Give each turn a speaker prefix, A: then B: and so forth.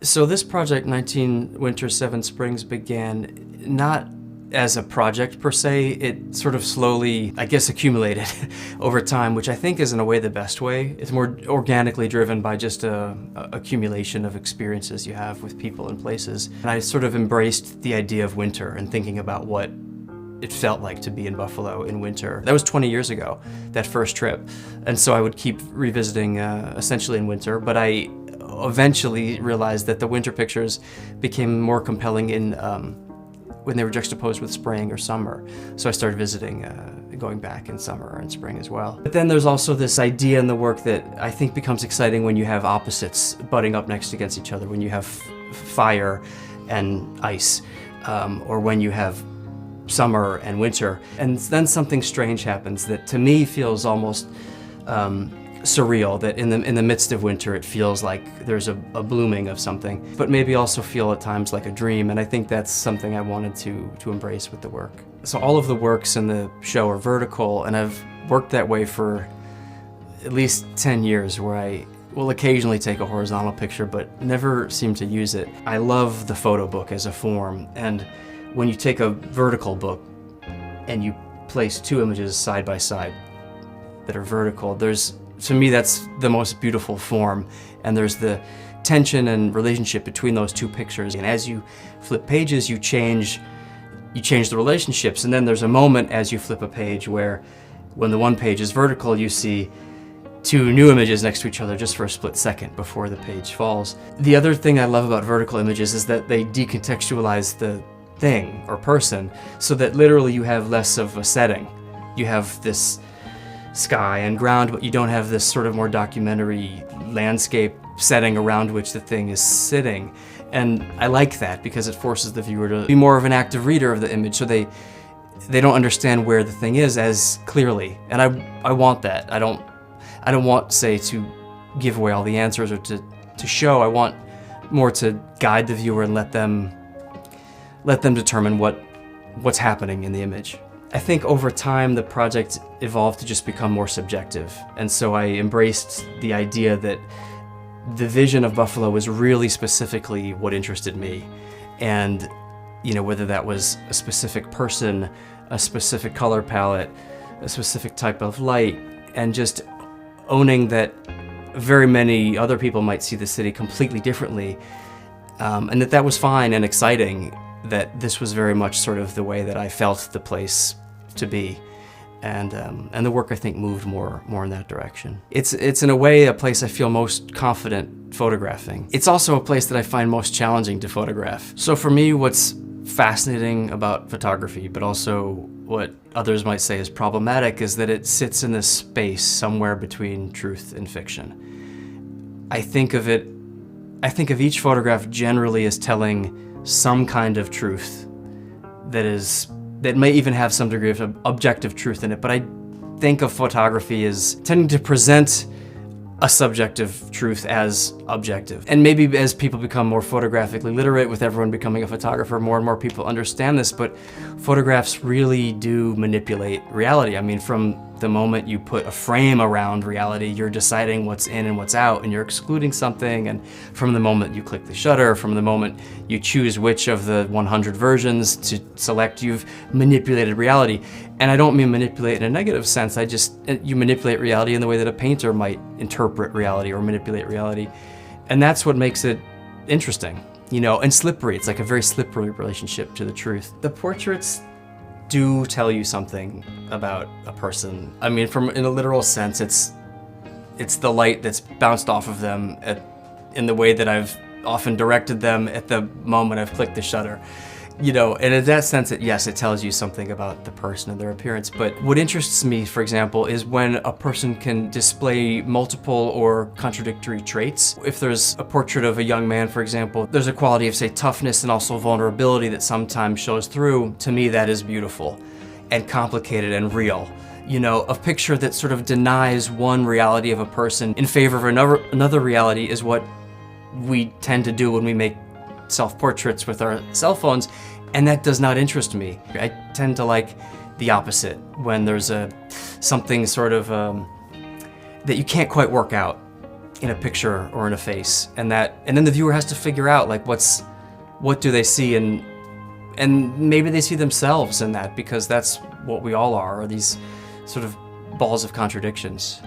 A: So this project, 19 Winters, 7 Springs, began not as a project per se. It sort of slowly, I guess, accumulated over time, which I think is in a way the best way. It's more organically driven by just a accumulation of experiences you have with people and places. And I sort of embraced the idea of winter and thinking about what it felt like to be in Buffalo in winter. That was 20 years ago, that first trip. And so I would keep revisiting essentially in winter, but I eventually realized that the winter pictures became more compelling in when they were juxtaposed with spring or summer. So I started visiting, going back in summer and spring as well. But then there's also this idea in the work that I think becomes exciting when you have opposites butting up next against each other, when you have fire and ice, or when you have summer and winter. And then something strange happens that to me feels almost surreal, that in the midst of winter it feels like there's a blooming of something, but maybe also feel at times like a dream, and I think that's something I wanted to embrace with the work. So all of the works in the show are vertical, and I've worked that way for at least 10 years, where I will occasionally take a horizontal picture but never seem to use it. I love the photo book as a form, and when you take a vertical book and you place two images side by side that are vertical, to me, that's the most beautiful form, and there's the tension and relationship between those two pictures. And as you flip pages, you change the relationships, and then there's a moment as you flip a page where, when the one page is vertical, you see two new images next to each other just for a split second before the page falls. The other thing I love about vertical images is that they decontextualize the thing or person, so that literally you have less of a setting. You have this sky and ground, but you don't have this sort of more documentary landscape setting around which the thing is sitting. And I like that because it forces the viewer to be more of an active reader of the image, so they don't understand where the thing is as clearly. And I want that. I don't want, say, to give away all the answers or to show. I want more to guide the viewer and let them determine what's happening in the image. I think over time the project evolved to just become more subjective, and so I embraced the idea that the vision of Buffalo was really specifically what interested me. And whether that was a specific person, a specific color palette, a specific type of light, and just owning that very many other people might see the city completely differently, and that was fine and exciting, that this was very much sort of the way that I felt the place to be. And the work, I think, moved more in that direction. It's in a way a place I feel most confident photographing. It's also a place that I find most challenging to photograph. So for me, what's fascinating about photography, but also what others might say is problematic, is that it sits in this space somewhere between truth and fiction. I think of each photograph generally as telling some kind of truth that may even have some degree of objective truth in it, but I think of photography as tending to present a subjective truth as objective. And maybe as people become more photographically literate, with everyone becoming a photographer, more and more people understand this, but photographs really do manipulate reality. I mean, from the moment you put a frame around reality, you're deciding what's in and what's out, and you're excluding something, and from the moment you click the shutter, from the moment you choose which of the 100 versions to select, you've manipulated reality. And I don't mean manipulate in a negative sense, you manipulate reality in the way that a painter might interpret reality or manipulate reality. And that's what makes it interesting, and slippery. It's like a very slippery relationship to the truth. The portraits do tell you something about a person. I mean, in a literal sense, it's the light that's bounced off of them in the way that I've often directed them at the moment I've clicked the shutter. And in that sense, yes, it tells you something about the person and their appearance. But what interests me, for example, is when a person can display multiple or contradictory traits. If there's a portrait of a young man, for example, there's a quality of, say, toughness and also vulnerability that sometimes shows through. To me, that is beautiful and complicated and real. A picture that sort of denies one reality of a person in favor of another reality is what we tend to do when we make self-portraits with our cell phones, and that does not interest me. I tend to like the opposite, when there's something sort of that you can't quite work out. in a picture or in a face, and then the viewer has to figure out like what do they see, and maybe they see themselves in that, because that's what we all are these sort of balls of contradictions.